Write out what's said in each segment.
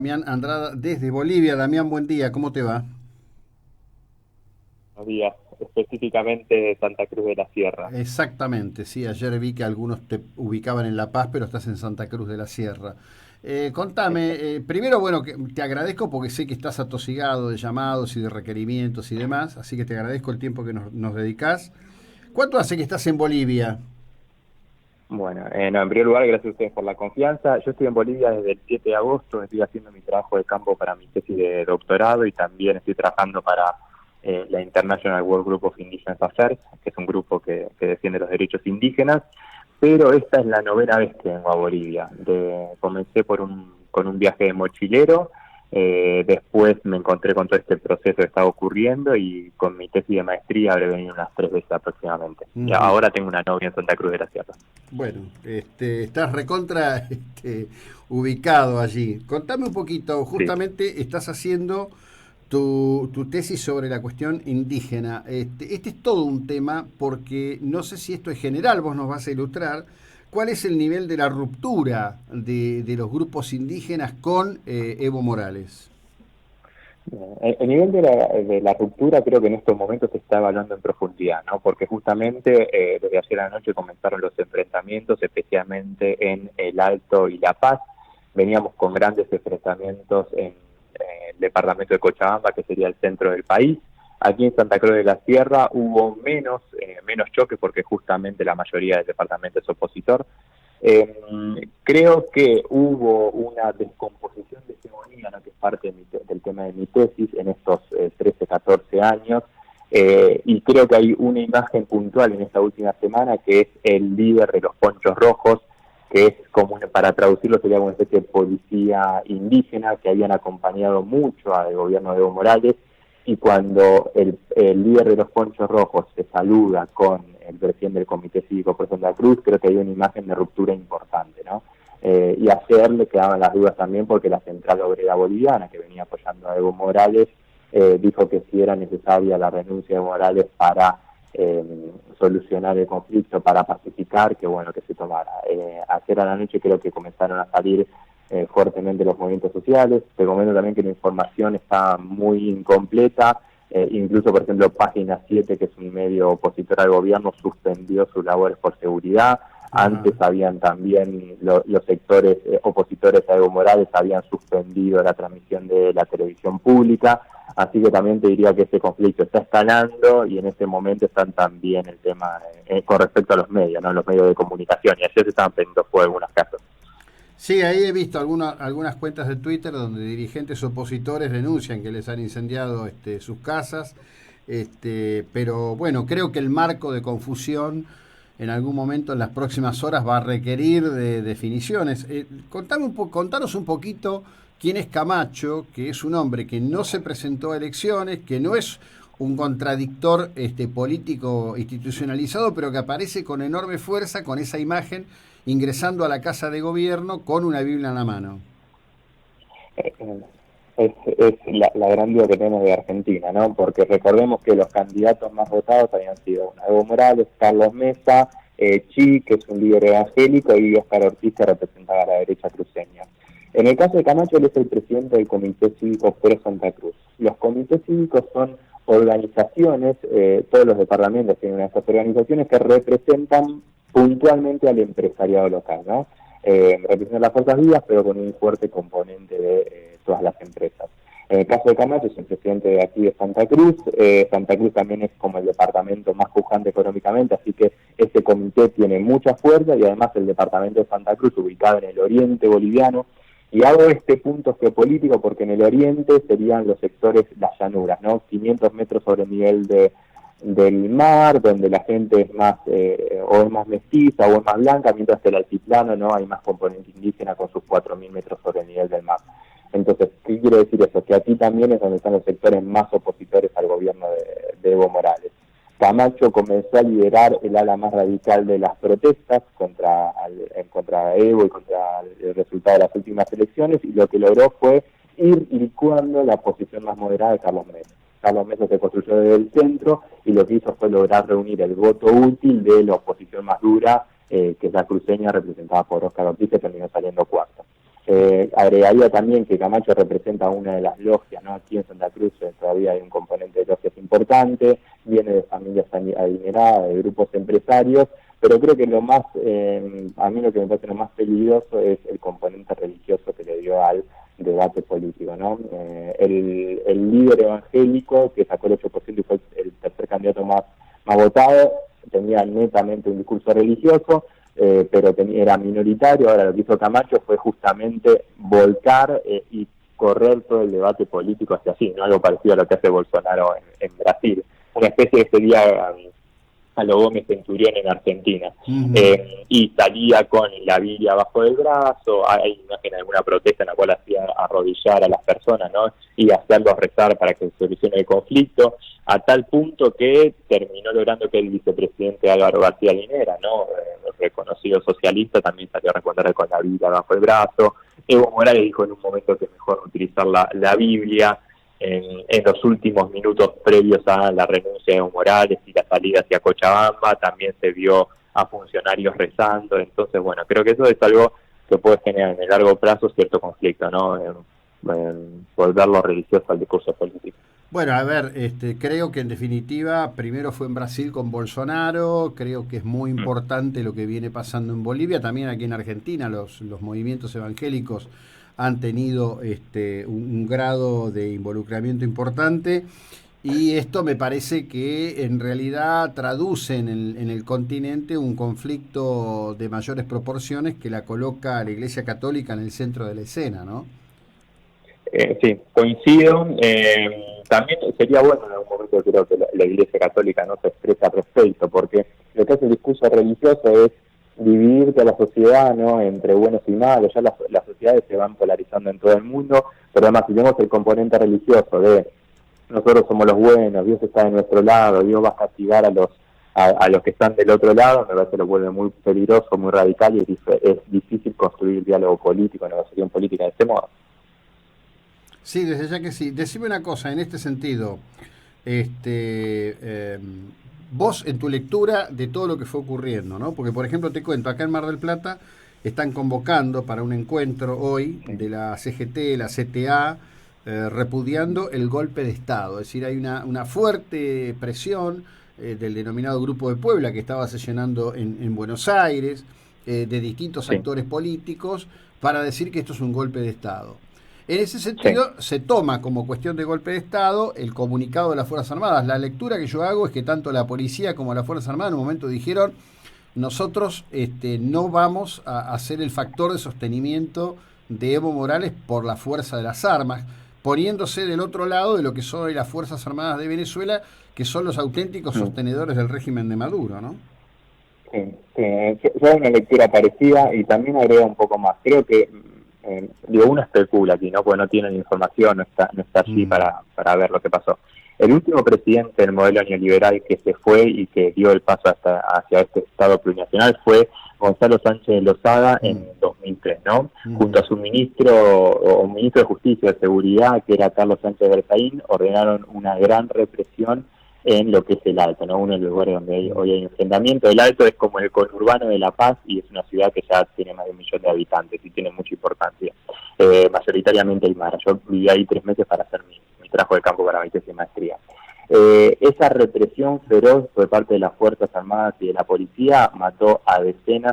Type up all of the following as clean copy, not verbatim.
Damián Andrada desde Bolivia. Damián, buen día, ¿cómo te va? Buenos días, específicamente de Santa Cruz de la Sierra. Exactamente, sí, ayer vi que algunos te ubicaban en La Paz, pero estás en Santa Cruz de la Sierra. Contame, primero, bueno, que te agradezco porque sé que estás atosigado de llamados y de requerimientos y demás, así que te agradezco el tiempo que nos dedicás. ¿Cuánto hace que estás en Bolivia? Bueno, no, en primer lugar, gracias a ustedes por la confianza. Yo estoy en Bolivia desde el 7 de agosto, estoy haciendo mi trabajo de campo para mi tesis de doctorado y también estoy trabajando para la International World Group of Indigenous Affairs, que es un grupo que defiende los derechos indígenas, pero esta es la novena vez que vengo a Bolivia. Comencé con un viaje de mochilero. Después me encontré con todo este proceso que estaba ocurriendo y con mi tesis de maestría habré venido unas 3 veces aproximadamente. Y Ujú. ahora tengo una novia en Santa Cruz de la Sierra. Bueno, estás recontra ubicado allí. Contame un poquito, Sí. justamente estás haciendo tu tesis sobre la cuestión indígena. Este es todo un tema porque no sé si esto es general, vos nos vas a ilustrar. ¿Cuál es el nivel de la ruptura de los grupos indígenas con Evo Morales? El nivel de la ruptura creo que en estos momentos se está evaluando en profundidad, ¿no? Porque justamente desde ayer a la noche comenzaron los enfrentamientos, especialmente en el Alto y La Paz. Veníamos con grandes enfrentamientos en el departamento de Cochabamba, que sería el centro del país. Aquí en Santa Cruz de la Sierra hubo menos choques porque justamente la mayoría del departamento es opositor. Eh, Creo que hubo una descomposición de hegemonía, ¿no? Que es parte del tema de mi tesis en estos 13, 14 años, y creo que hay una imagen puntual en esta última semana que es el líder de los ponchos rojos, que es como, para traducirlo sería una especie de policía indígena que habían acompañado mucho al gobierno de Evo Morales, y cuando el líder de los ponchos rojos se saluda con el presidente del Comité Cívico por Santa Cruz, creo que hay una imagen de ruptura importante, ¿no? Y ayer le quedaban las dudas también porque la Central Obrera Boliviana, que venía apoyando a Evo Morales, dijo que si era necesaria la renuncia de Morales para solucionar el conflicto, para pacificar, que bueno, que se tomara. Ayer a la noche creo que comenzaron a salir fuertemente los movimientos sociales. Te comento también que la información está muy incompleta. Incluso, por ejemplo, Página 7, que es un medio opositor al gobierno, suspendió sus labores por seguridad. Ajá. Antes habían también los sectores opositores a Evo Morales habían suspendido la transmisión de la televisión pública. Así que también te diría que este conflicto está escalando y en este momento están también el tema con respecto a los medios, ¿no? Los medios de comunicación. Y ayer se estaban prendiendo fuego en algunos casos. Sí, ahí he visto algunas cuentas de Twitter donde dirigentes opositores denuncian que les han incendiado sus casas. Pero bueno, creo que el marco de confusión en algún momento en las próximas horas va a requerir de definiciones. Contanos un poquito quién es Camacho, que es un hombre que no se presentó a elecciones, que no es un contradictor político institucionalizado, pero que aparece con enorme fuerza, con esa imagen, ingresando a la Casa de Gobierno con una Biblia en la mano. Eh, es la gran duda que tenemos de Argentina, ¿no? Porque recordemos que los candidatos más votados habían sido Evo Morales, Carlos Mesa, Chi, que es un líder evangélico, y Óscar Ortiz, que representaba a la derecha cruceña. En el caso de Camacho, él es el presidente del Comité Cívico Pro Santa Cruz. Los comités cívicos son organizaciones, todos los departamentos tienen estas organizaciones que representan puntualmente al empresariado local, ¿no? Representan las fuerzas vivas, pero con un fuerte componente de todas las empresas. En el caso de Camacho, es el presidente de aquí de Santa Cruz. Santa Cruz también es como el departamento más pujante económicamente, así que este comité tiene mucha fuerza y además el departamento de Santa Cruz, ubicado en el oriente boliviano. Y hago este punto geopolítico porque en el oriente serían los sectores, las llanuras, ¿no? 500 metros sobre el nivel del mar, donde la gente es más o es más mestiza o es más blanca, mientras que el altiplano no hay más componente indígena con sus 4.000 metros sobre el nivel del mar. Entonces, ¿qué quiere decir eso? Que aquí también es donde están los sectores más opositores al gobierno de Evo Morales. Camacho comenzó a liderar el ala más radical de las protestas contra Evo y contra el resultado de las últimas elecciones, y lo que logró fue ir licuando la posición más moderada de Carlos Mesa. Carlos Mesa se construyó desde el centro y lo que hizo fue lograr reunir el voto útil de la oposición más dura, que es la cruceña, representada por Óscar Ortiz, que terminó saliendo cuarto. Agregaría también que Camacho representa una de las logias, ¿no? Aquí en Santa Cruz todavía hay un componente de logias importante, viene de familias adineradas, de grupos empresarios, pero creo que lo más, a mí lo que me parece lo más peligroso es el componente religioso que le dio al debate político, ¿no? El líder evangélico que sacó el 8% y fue el tercer candidato más votado, tenía netamente un discurso religioso, pero era minoritario. Ahora lo que hizo Camacho fue justamente volcar y correr todo el debate político hacia así, ¿no? Algo parecido a lo que hace Bolsonaro en Brasil, una especie de sería a lo Gómez Centurión en Argentina. Y salía con la Biblia bajo el brazo, hay imagen de alguna protesta en la cual hacía arrodillar a las personas, ¿no? Y hacerlos rezar para que se solucione el conflicto, a tal punto que terminó logrando que el vicepresidente Álvaro García Linera, ¿no? Reconocido socialista, también salió a responder con la Biblia bajo el brazo. Evo Morales dijo en un momento que es mejor utilizar la Biblia. En los últimos minutos previos a la renuncia de Evo Morales y la salida hacia Cochabamba, también se vio a funcionarios rezando. Entonces, bueno, creo que eso es algo que puede generar en el largo plazo cierto conflicto, ¿no? Volver lo religioso al discurso político. Bueno, a ver, creo que en definitiva, primero fue en Brasil con Bolsonaro, creo que es muy importante lo que viene pasando en Bolivia, también aquí en Argentina, los movimientos evangélicos han tenido un grado de involucramiento importante, y esto me parece que en realidad traduce en el continente un conflicto de mayores proporciones que la coloca a la Iglesia Católica en el centro de la escena, ¿no? Sí, coincido. También sería bueno en algún momento, creo que la Iglesia Católica no se expresa al respecto, porque lo que hace el discurso religioso es dividir a la sociedad, ¿no? Entre buenos y malos. Ya las sociedades se van polarizando en todo el mundo, pero además si tenemos el componente religioso de nosotros somos los buenos, Dios está de nuestro lado, Dios va a castigar a los que están del otro lado, me parece que lo vuelve muy peligroso, muy radical, y es difícil construir diálogo político, negociación política de este modo. Sí, desde ya que sí. Decime una cosa en este sentido. Vos en tu lectura de todo lo que fue ocurriendo, ¿no? Porque, por ejemplo, te cuento, acá en Mar del Plata están convocando para un encuentro hoy de la CGT, la CTA, repudiando el golpe de Estado. Es decir, hay una fuerte presión del denominado Grupo de Puebla, que estaba sesionando en Buenos Aires, de distintos actores políticos, para decir que esto es un golpe de Estado. En ese sentido, se toma como cuestión de golpe de Estado el comunicado de las Fuerzas Armadas. La lectura que yo hago es que tanto la policía como las Fuerzas Armadas en un momento dijeron: nosotros no vamos a ser el factor de sostenimiento de Evo Morales por la fuerza de las armas, poniéndose del otro lado de lo que son hoy las Fuerzas Armadas de Venezuela, que son los auténticos sostenedores del régimen de Maduro, ¿no? Yo hago una lectura parecida y también agrega un poco más. Creo que uno especula aquí, ¿no? Porque no tiene la información, no está allí para ver lo que pasó. El último presidente del modelo neoliberal que se fue y que dio el paso hacia este Estado plurinacional fue Gonzalo Sánchez de Lozada en 2003, ¿no? Junto a su ministro de Justicia y de Seguridad, que era Carlos Sánchez de Berzaín, ordenaron una gran represión en lo que es el Alto, ¿no? Uno de los lugares donde hoy hay enfrentamiento. El Alto es como el conurbano de La Paz y es una ciudad que ya tiene más de 1 millón de habitantes y tiene mucha importancia. Mayoritariamente Aymara. Yo viví ahí 3 meses para hacer mi trabajo de campo para mi tesis de maestría. Esa represión feroz por parte de las Fuerzas Armadas y de la policía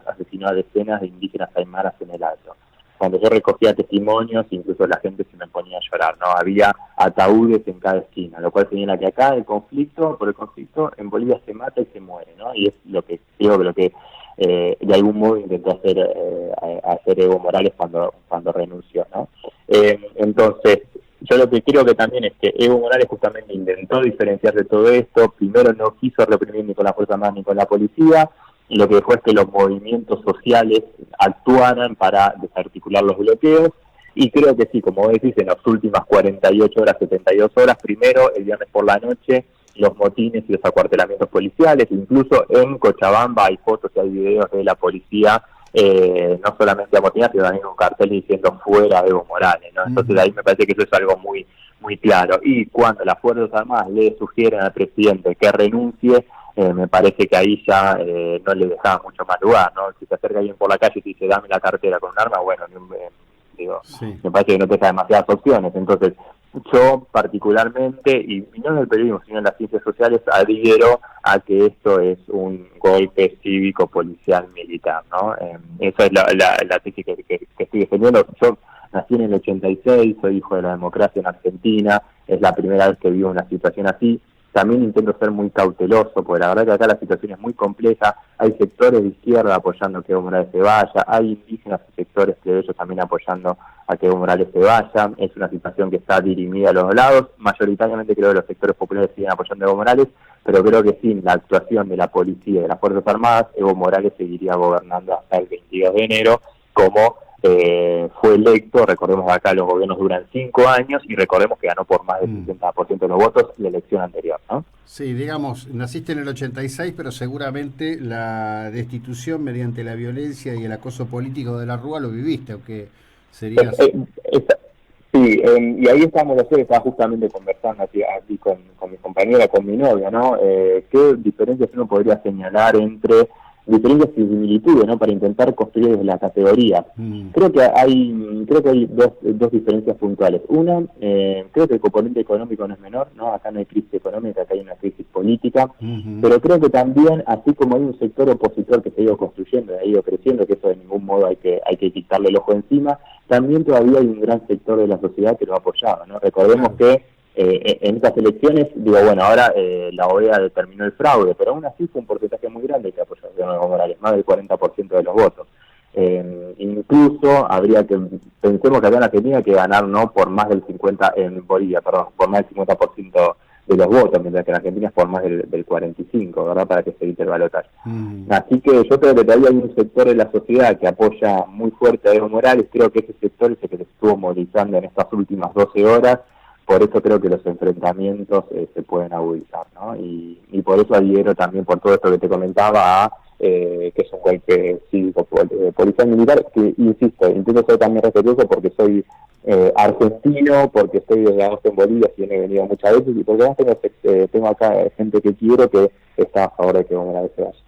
asesinó a decenas de indígenas aymaras en el Alto. Cuando yo recogía testimonios, incluso la gente se me ponía a llorar, ¿no? Había ataúdes en cada esquina, lo cual señala que acá por el conflicto, en Bolivia se mata y se muere, ¿no? Y es lo que creo que lo que de algún modo intentó hacer Evo Morales cuando renunció, ¿no? Entonces, yo lo que creo que también es que Evo Morales justamente intentó diferenciar de todo esto. Primero no quiso reprimir ni con la Fuerza Armada ni con la policía, y lo que dejó es que los movimientos sociales actuaran para desarticular los bloqueos. Y creo que sí, como vos decís, en las últimas 48 horas, 72 horas, primero, el viernes por la noche, los motines y los acuartelamientos policiales. Incluso en Cochabamba hay fotos y hay videos de la policía, no solamente amotinada, sino también con carteles diciendo fuera Evo Morales, ¿no? Entonces ahí me parece que eso es algo muy, muy claro. Y cuando las Fuerzas Armadas le sugieren al presidente que renuncie, me parece que ahí ya no le dejaba mucho más lugar, ¿no? Si se acerca alguien por la calle y te dice dame la cartera con un arma, bueno, digo, Sí. me parece que no te deja demasiadas opciones. Entonces, yo particularmente, y no en el periodismo, sino en las ciencias sociales, adhiero a que esto es un golpe cívico, policial, militar, ¿no? Esa es la tesis que estoy defendiendo. Yo nací en el 86, soy hijo de la democracia en Argentina, es la primera vez que vivo una situación así. También intento ser muy cauteloso, porque la verdad que acá la situación es muy compleja. Hay sectores de izquierda apoyando que Evo Morales se vaya, hay indígenas y sectores de ellos también apoyando a que Evo Morales se vaya. Es una situación que está dirimida a los dos lados. Mayoritariamente creo que los sectores populares siguen apoyando a Evo Morales, pero creo que sin la actuación de la policía y de las Fuerzas Armadas, Evo Morales seguiría gobernando hasta el 22 de enero, como fue electo. Recordemos que acá los gobiernos duran 5 años y recordemos que ganó por más del 60% de los votos la elección anterior, ¿no? Sí, digamos, naciste en el 86, pero seguramente la destitución mediante la violencia y el acoso político de la Rúa lo viviste, aunque serías... Sí, y ahí estamos los tres, estaba justamente conversando aquí con mi compañera, con mi novia, ¿no? ¿Qué diferencias uno podría señalar entre diferencias y similitudes, ¿no? Para intentar construir desde la categoría. Creo que hay dos diferencias puntuales. Una, creo que el componente económico no es menor, ¿no? Acá no hay crisis económica, acá hay una crisis política, pero creo que también, así como hay un sector opositor que se ha ido construyendo, ha ido creciendo, que eso de ningún modo hay que quitarle el ojo encima, también todavía hay un gran sector de la sociedad que lo ha apoyado, ¿no? Recordemos que en estas elecciones, digo, bueno, ahora la OEA determinó el fraude, pero aún así fue un porcentaje muy grande que apoyó a Evo Morales, más del 40% de los votos. Incluso habría que, pensemos que acá en Argentina hay que ganar, ¿no?, por más del 50%, en Bolivia, perdón, por más del 50% de los votos, mientras que en Argentina es por más del 45%, ¿verdad?, para que se evite el balotaje. Así que yo creo que todavía hay un sector de la sociedad que apoya muy fuerte a Evo Morales. Creo que ese sector es el que se estuvo movilizando en estas últimas 12 horas. Por eso creo que los enfrentamientos se pueden agudizar, ¿no? Y por eso adhiero también, por todo esto que te comentaba, a que es un golpe cívico, policial, militar, que, insisto, intento ser también respetuoso porque soy argentino, porque estoy desde agosto en Bolivia, si bien he venido muchas veces, y porque además tengo acá gente que quiero que está a favor de que Evo Morales se vaya.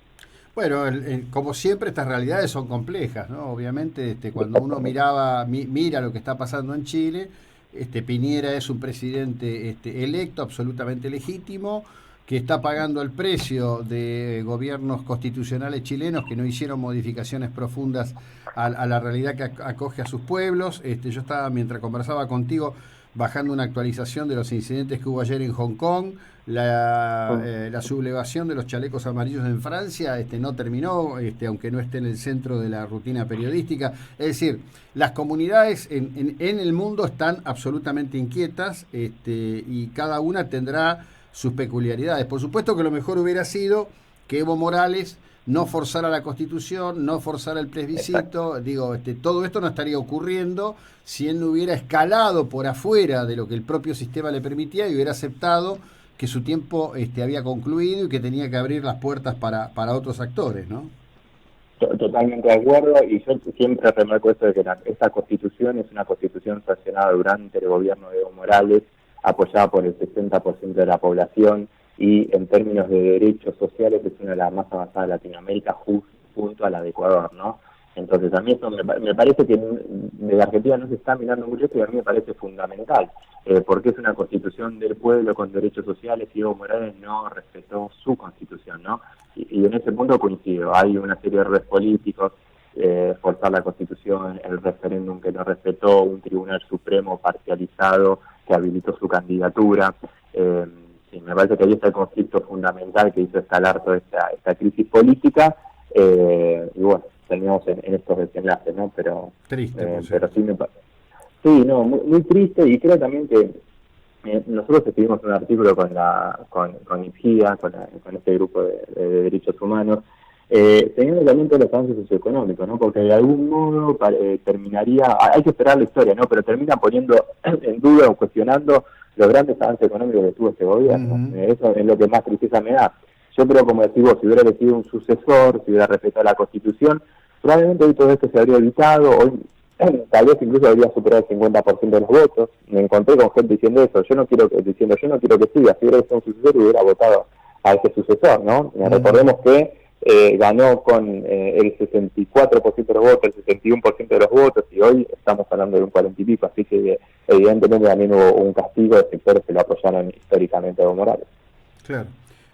Bueno, como siempre, estas realidades son complejas, ¿no? Obviamente, cuando uno mira lo que está pasando en Chile, Piñera es un presidente electo, absolutamente legítimo, que está pagando el precio de gobiernos constitucionales chilenos que no hicieron modificaciones profundas a la realidad que acoge a sus pueblos. Yo estaba, mientras conversaba contigo, bajando una actualización de los incidentes que hubo ayer en Hong Kong. La sublevación de los chalecos amarillos en Francia no terminó, aunque no esté en el centro de la rutina periodística. Es decir, las comunidades en el mundo están absolutamente inquietas, y cada una tendrá sus peculiaridades. Por supuesto que lo mejor hubiera sido que Evo Morales no forzara la Constitución, no forzara el plebiscito. Digo, todo esto no estaría ocurriendo si él no hubiera escalado por afuera de lo que el propio sistema le permitía y hubiera aceptado que su tiempo había concluido y que tenía que abrir las puertas para otros actores, ¿no? Totalmente de acuerdo, y yo siempre remarco esto de que esta Constitución es una Constitución sancionada durante el gobierno de Evo Morales, apoyada por el 60% de la población, y en términos de derechos sociales es una de las más avanzadas de Latinoamérica, junto a la de Ecuador, ¿no? Entonces a mí esto me parece que de Argentina no se está mirando mucho esto, y a mí me parece fundamental, porque es una Constitución del pueblo con derechos sociales, y Evo Morales no respetó su Constitución, ¿no? Y en ese punto coincido, hay una serie de errores políticos, forzar la Constitución, el referéndum que no respetó, un tribunal supremo parcializado que habilitó su candidatura. Sí, me parece que ahí está el conflicto fundamental que hizo escalar toda esta crisis política, y bueno, terminamos en estos desenlaces, ¿no? Pero triste, pero sí sí, no, muy triste, y creo también que nosotros escribimos un artículo con IPGIA, con este grupo de derechos humanos, teniendo también todos los avances socioeconómicos, ¿no? Porque de algún modo terminaría, hay que esperar la historia, ¿no? Pero termina poniendo en duda o cuestionando los grandes avances económicos que tuvo este gobierno. Eso es lo que más tristeza me da. Yo creo, como decís vos, si hubiera elegido un sucesor, si hubiera respetado la Constitución, probablemente hoy todo esto se habría evitado, hoy tal vez incluso habría superado el 50% de los votos. Me encontré con gente diciendo eso, yo no quiero que siga, si hubiera sido un sucesor hubiera votado a ese sucesor, ¿no? Recordemos que ganó con el 64% de los votos, el 61% de los votos, y hoy estamos hablando de un 40 y pico, así que evidentemente también hubo un castigo de sectores que lo apoyaron históricamente a Evo Morales. Claro.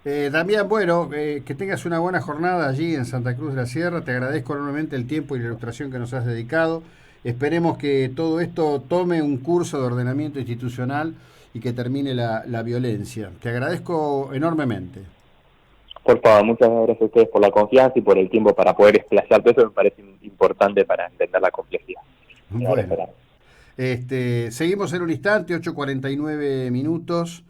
Damián, bueno, que tengas una buena jornada allí en Santa Cruz de la Sierra. Te agradezco enormemente el tiempo y la ilustración que nos has dedicado. Esperemos que todo esto tome un curso de ordenamiento institucional y que termine la violencia. Te agradezco enormemente. Por favor, muchas gracias a ustedes por la confianza y por el tiempo para poder explayarte. Eso me parece importante para entender la complejidad. Bueno, seguimos en un instante, 8:49 minutos.